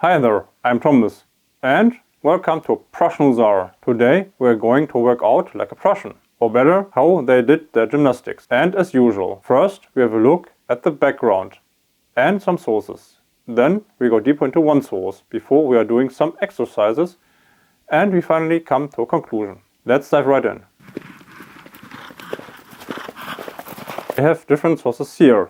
Hi there, I'm Thomas, and welcome to Prussian Czar. Today we're going to work out like a Prussian, or better, how they did their gymnastics. And as usual, first we have a look at the background and some sources. Then we go deeper into one source before we are doing some exercises, and we finally come to a conclusion. Let's dive right in. I have different sources here.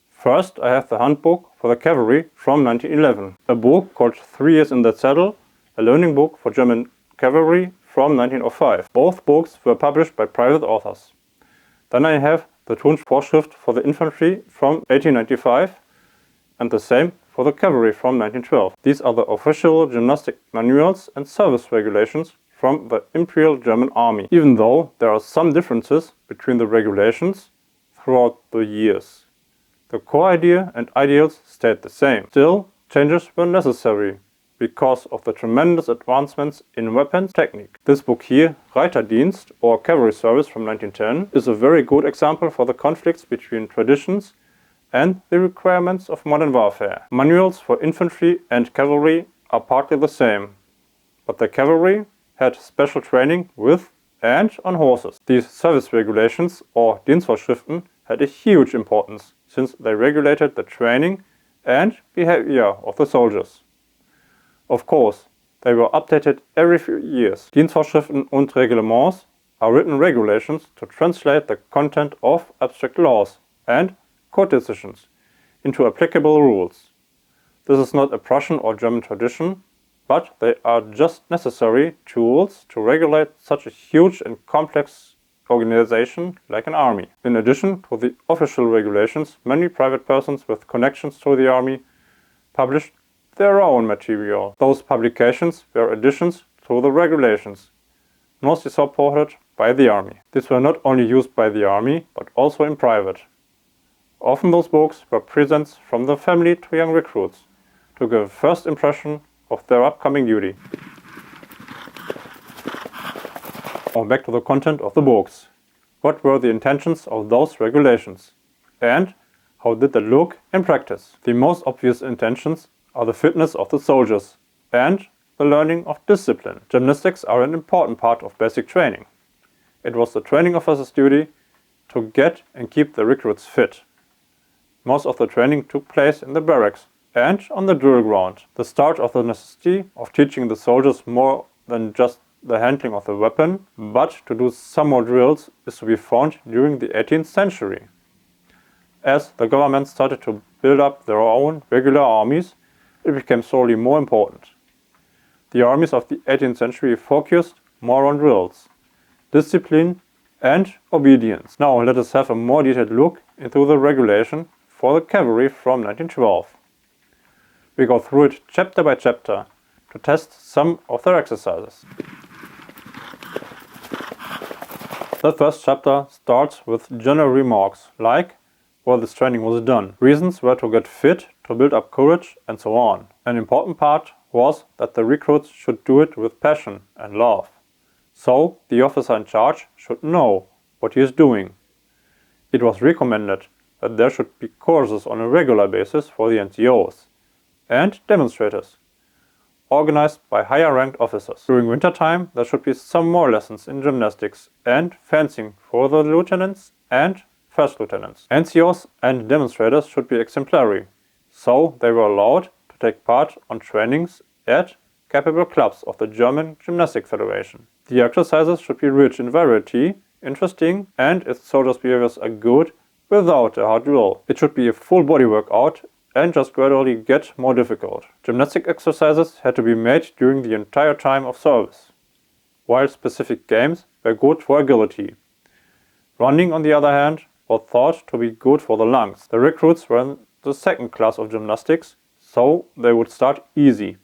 First, I have the handbook for the cavalry from 1911, a book called 3 Years in the Saddle, a learning book for German cavalry from 1905. Both books were published by private authors. Then I have the Turnvorschrift for the infantry from 1895 and the same for the cavalry from 1912. These are the official gymnastic manuals and service regulations from the Imperial German Army, even though there are some differences between the regulations throughout the years. The core idea and ideals stayed the same. Still, changes were necessary because of the tremendous advancements in weapons technique. This book here, Reiterdienst or Cavalry Service from 1910, is a very good example for the conflicts between traditions and the requirements of modern warfare. Manuals for infantry and cavalry are partly the same, but the cavalry had special training with and on horses. These service regulations or Dienstvorschriften had a huge importance, since they regulated the training and behavior of the soldiers. Of course, they were updated every few years. Dienstvorschriften und Reglements are written regulations to translate the content of abstract laws and court decisions into applicable rules. This is not a Prussian or German tradition, but they are just necessary tools to regulate such a huge and complex organization like an army. In addition to the official regulations, many private persons with connections to the army published their own material. Those publications were additions to the regulations, mostly supported by the army. These were not only used by the army, but also in private. Often those books were presents from the family to young recruits to give a first impression of their upcoming duty. Now back to the content of the books. What were the intentions of those regulations? And how did they look in practice? The most obvious intentions are the fitness of the soldiers and the learning of discipline. Gymnastics are an important part of basic training. It was the training officer's duty to get and keep the recruits fit. Most of the training took place in the barracks and on the drill ground. The start of the necessity of teaching the soldiers more than just the handling of the weapon, but to do some more drills, is to be found during the 18th century. As the government started to build up their own regular armies, it became slowly more important. The armies of the 18th century focused more on drills, discipline and obedience. Now let us have a more detailed look into the regulation for the cavalry from 1912. We go through it chapter by chapter to test some of their exercises. The first chapter starts with general remarks, like where this training was done, reasons were to get fit, to build up courage, and so on. An important part was that the recruits should do it with passion and love. So the officer in charge should know what he is doing. It was recommended that there should be courses on a regular basis for the NCOs and demonstrators, organized by higher-ranked officers. During wintertime, there should be some more lessons in gymnastics and fencing for the lieutenants and first lieutenants. NCOs and demonstrators should be exemplary, so they were allowed to take part on trainings at capable clubs of the German Gymnastic Federation. The exercises should be rich in variety, interesting, and its soldiers' behaviors are good without a hard drill. It should be a full body workout and just gradually get more difficult. Gymnastic exercises had to be made during the entire time of service, while specific games were good for agility. Running, on the other hand, was thought to be good for the lungs. The recruits were in the second class of gymnastics, so they would start easy.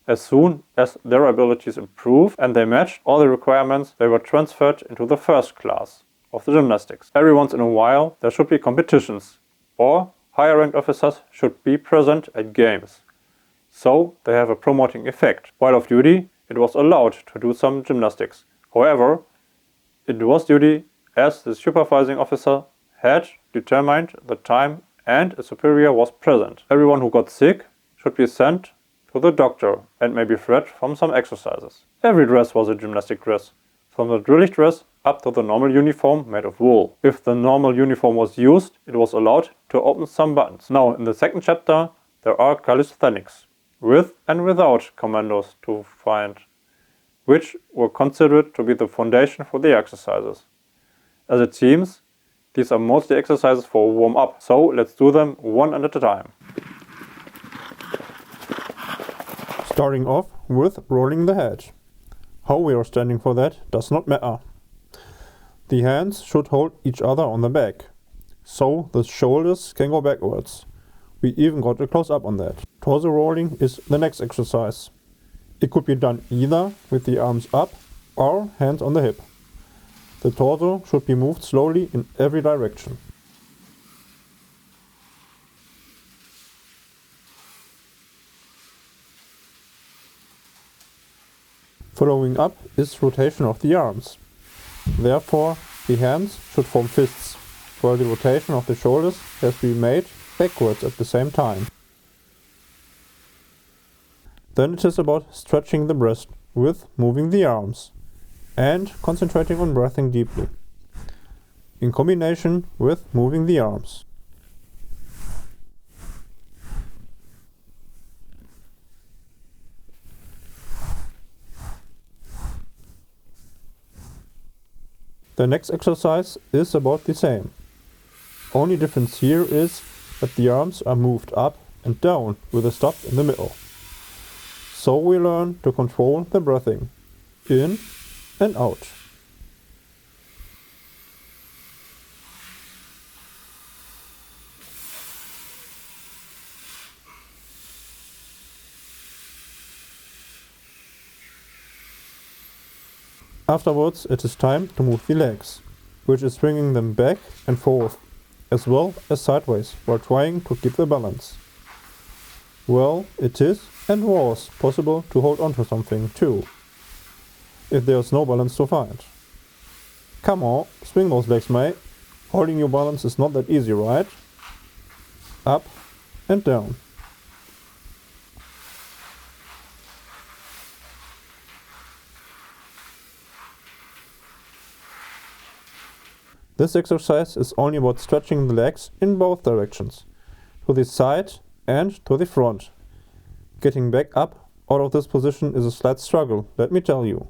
As soon as their abilities improved and they matched all the requirements, they were transferred into the first class of the gymnastics. Every once in a while there should be competitions, or higher-ranked officers should be present at games, so they have a promoting effect. While off duty, it was allowed to do some gymnastics. However, it was duty as the supervising officer had determined the time and a superior was present. Everyone who got sick should be sent to the doctor and may be read from some exercises. Every dress was a gymnastic dress, from the drilling dress up to the normal uniform made of wool. If the normal uniform was used, it was allowed to open some buttons. Now, in the second chapter, there are calisthenics, with and without commandos to find, which were considered to be the foundation for the exercises. As it seems, these are mostly exercises for warm-up, so let's do them one at a time. Starting off with rolling the head. How we are standing for that does not matter. The hands should hold each other on the back, so the shoulders can go backwards. We even got a close-up on that. Torso rolling is the next exercise. It could be done either with the arms up or hands on the hip. The torso should be moved slowly in every direction. Following up is rotation of the arms. Therefore, the hands should form fists, while the rotation of the shoulders has to be made backwards at the same time. Then it is about stretching the breast with moving the arms and concentrating on breathing deeply, in combination with moving the arms. The next exercise is about the same. Only difference here is that the arms are moved up and down with a stop in the middle. So we learn to control the breathing, in and out. Afterwards, it is time to move the legs, which is swinging them back and forth, as well as sideways, while trying to keep the balance. Well, it is and was possible to hold on to something too, if there is no balance to find. Come on, swing those legs, mate. Holding your balance is not that easy, right? Up and down. This exercise is only about stretching the legs in both directions, to the side and to the front. Getting back up out of this position is a slight struggle, let me tell you.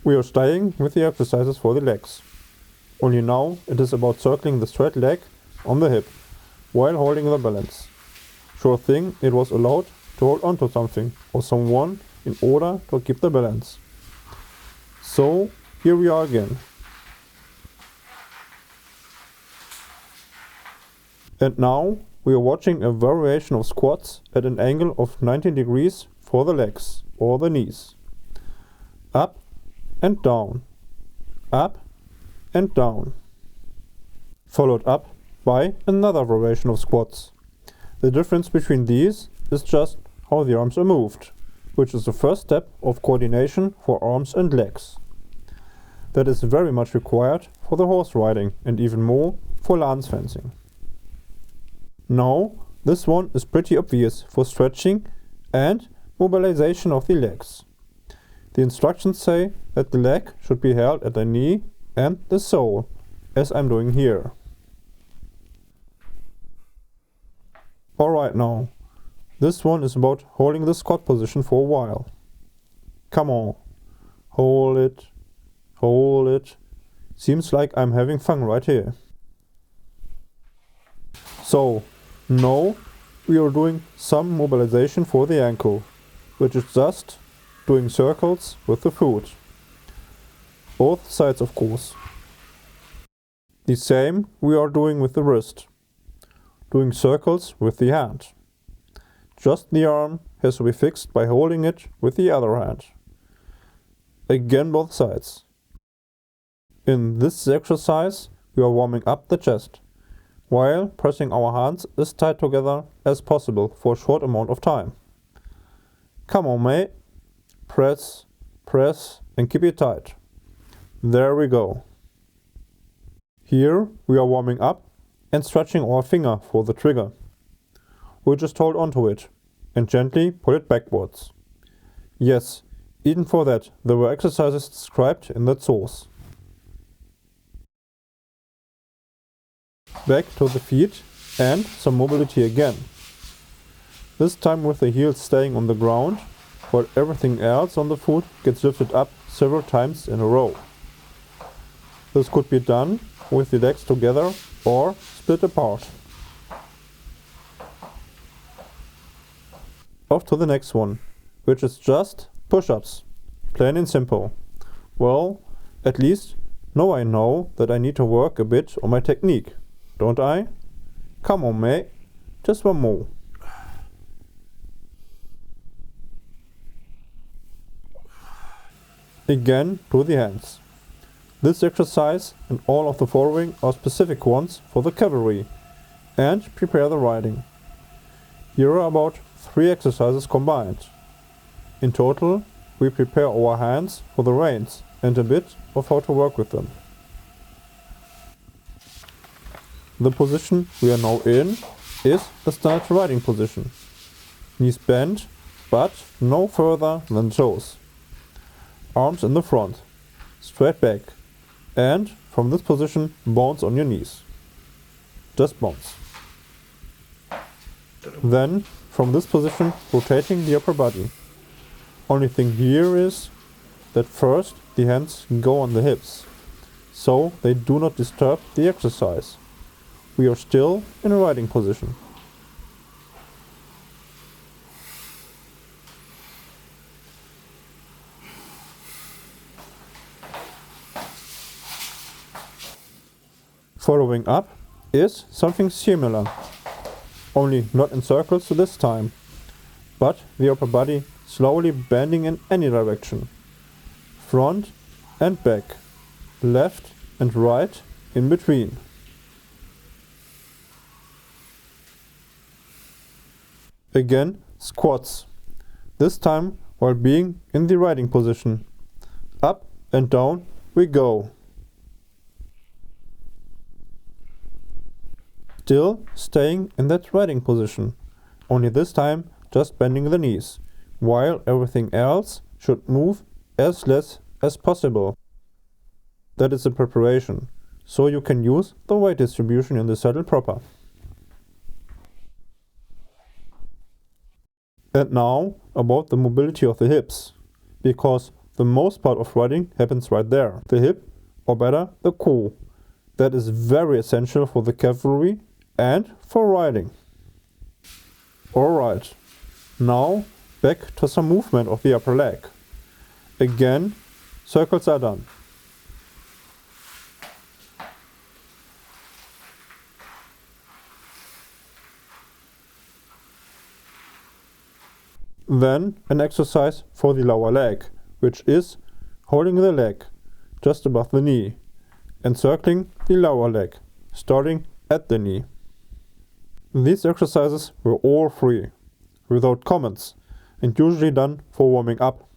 We are staying with the exercises for the legs. Only now it is about circling the straight leg on the hip, while holding the balance. Sure thing, it was allowed to hold on to something or someone in order to keep the balance. So, here we are again. And now, we are watching a variation of squats at an angle of 90 degrees for the legs or the knees. Up and down. Up and down. Followed up by another variation of squats. The difference between these is just how the arms are moved, which is the first step of coordination for arms and legs. That is very much required for the horse riding and even more for lance fencing. Now, this one is pretty obvious for stretching and mobilization of the legs. The instructions say that the leg should be held at the knee and the sole, as I'm doing here. Alright now, this one is about holding the squat position for a while. Come on, hold it, hold it. Seems like I'm having fun right here. So, now we are doing some mobilization for the ankle, which is just doing circles with the foot. Both sides, of course. The same we are doing with the wrist. Doing circles with the hand. Just the arm has to be fixed by holding it with the other hand. Again both sides. In this exercise we are warming up the chest, while pressing our hands as tight together as possible for a short amount of time. Come on mate, press, press and keep it tight. There we go. Here we are warming up and stretching our finger for the trigger. We just hold onto it and gently pull it backwards. Yes, even for that there were exercises described in that source. Back to the feet and some mobility again. This time with the heels staying on the ground, while everything else on the foot gets lifted up several times in a row. This could be done with the legs together or split apart. Off to the next one, which is just push-ups, plain and simple. Well, at least now I know that I need to work a bit on my technique, don't I? Come on, mate, just one more. Again to the hands. This exercise and all of the following are specific ones for the cavalry and prepare the riding. Here are about 3 exercises combined. In total, we prepare our hands for the reins and a bit of how to work with them. The position we are now in is the standard riding position. Knees bent, but no further than toes. Arms in the front, straight back, and from this position bounce on your knees. Just bounce. Then from this position rotating the upper body. Only thing here is that first the hands go on the hips, so they do not disturb the exercise. We are still in a riding position. Following up is something similar, only not in circles this time, but the upper body slowly bending in any direction, front and back, left and right in between. Again, squats, this time while being in the riding position. Up and down we go. Still staying in that riding position, only this time just bending the knees, while everything else should move as less as possible. That is the preparation, so you can use the weight distribution in the saddle proper. And now about the mobility of the hips, because the most part of riding happens right there. The hip, or better, the core. That is very essential for the cavalry and for riding. Alright, now back to some movement of the upper leg. Again, circles are done. Then an exercise for the lower leg, which is holding the leg just above the knee and circling the lower leg, starting at the knee. These exercises were all free, without comments, and usually done for warming up.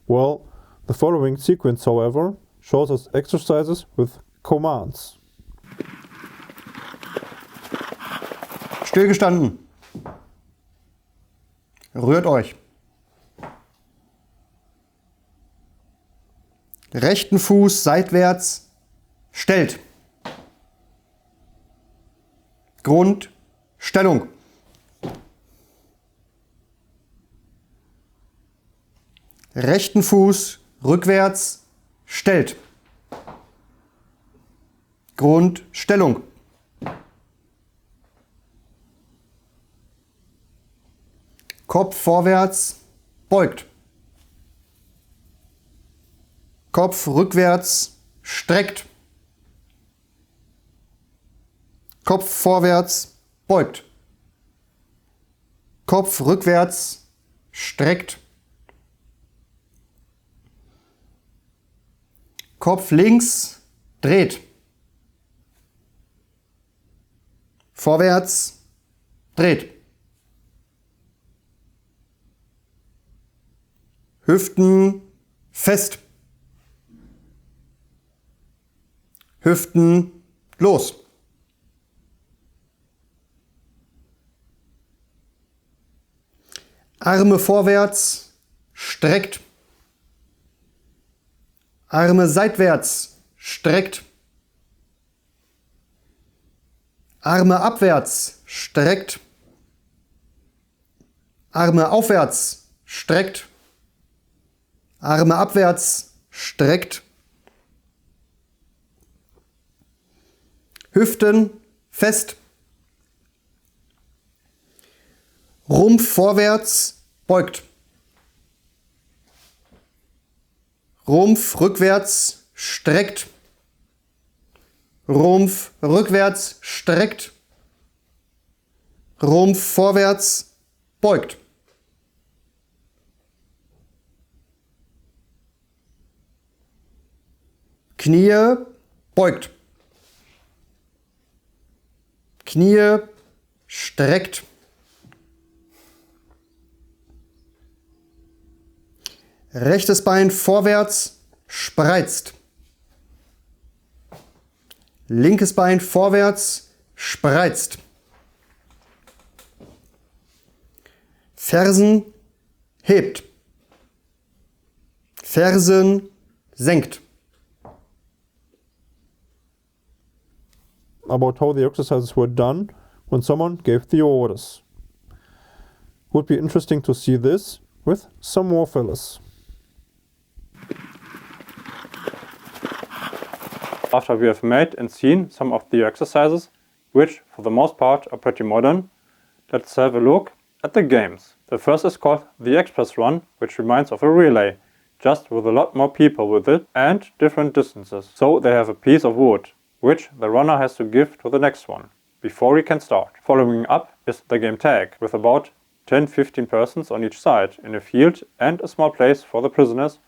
Well, the following sequence, however, shows us exercises with commands. Stillgestanden. Rührt euch. Rechten Fuß seitwärts stellt. Grundstellung. Rechten Fuß rückwärts stellt. Grundstellung. Kopf vorwärts beugt. Kopf rückwärts streckt. Kopf vorwärts beugt. Kopf rückwärts streckt. Kopf links dreht. Vorwärts dreht. Hüften fest. Hüften los. Arme vorwärts, streckt. Arme seitwärts, streckt. Arme abwärts, streckt. Arme aufwärts, streckt. Arme abwärts, streckt. Hüften fest. Rumpf vorwärts, beugt. Rumpf rückwärts, streckt. Rumpf rückwärts, streckt. Rumpf vorwärts, beugt. Knie, beugt. Knie, streckt. Rechtes Bein vorwärts, spreizt. Linkes Bein vorwärts, spreizt. Fersen hebt. Fersen senkt. About how the exercises were done when someone gave the orders. Would be interesting to see this with some more fellas. After we have made and seen some of the exercises, which for the most part are pretty modern, let's have a look at the games. The first is called the Express Run, which reminds of a relay, just with a lot more people with it and different distances. So they have a piece of wood, which the runner has to give to the next one, before he can start. Following up is the game Tag, with about 10-15 persons on each side, in a field and a small place for the prisoners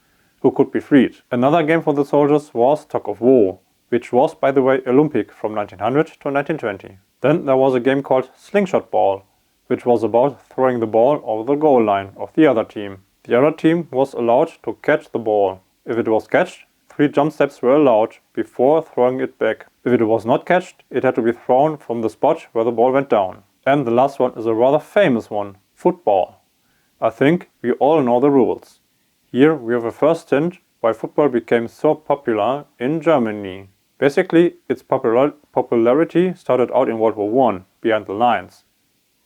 who could be freed. Another game for the soldiers was Tug of War, which was, by the way, Olympic from 1900 to 1920. Then there was a game called Slingshot Ball, which was about throwing the ball over the goal line of the other team. The other team was allowed to catch the ball. If it was catched, 3 jump steps were allowed before throwing it back. If it was not catched, it had to be thrown from the spot where the ball went down. And the last one is a rather famous one, football. I think we all know the rules. Here we have a first hint why football became so popular in Germany. Basically, its popularity started out in World War I, behind the lines.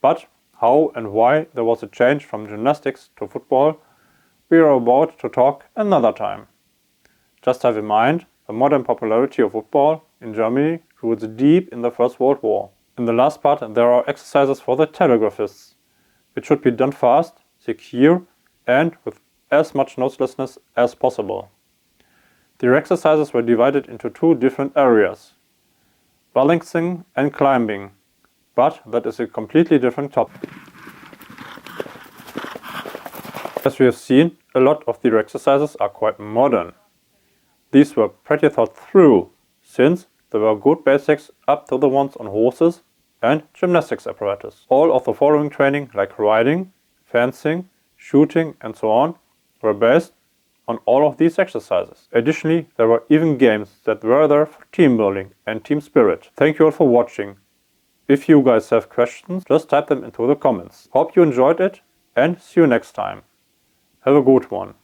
But how and why there was a change from gymnastics to football, we are about to talk another time. Just have in mind, the modern popularity of football in Germany roots deep in the First World War. In the last part there are exercises for the telegraphists, which should be done fast, secure and with as much noiselessness as possible. The exercises were divided into 2 different areas, balancing and climbing, but that is a completely different topic. As we have seen, a lot of the exercises are quite modern. These were pretty thought through, since there were good basics up to the ones on horses and gymnastics apparatus. All of the following training, like riding, fencing, shooting and so on, were based on all of these exercises. Additionally, there were even games that were there for team building and team spirit. Thank you all for watching. If you guys have questions, just type them into the comments. Hope you enjoyed it and see you next time. Have a good one.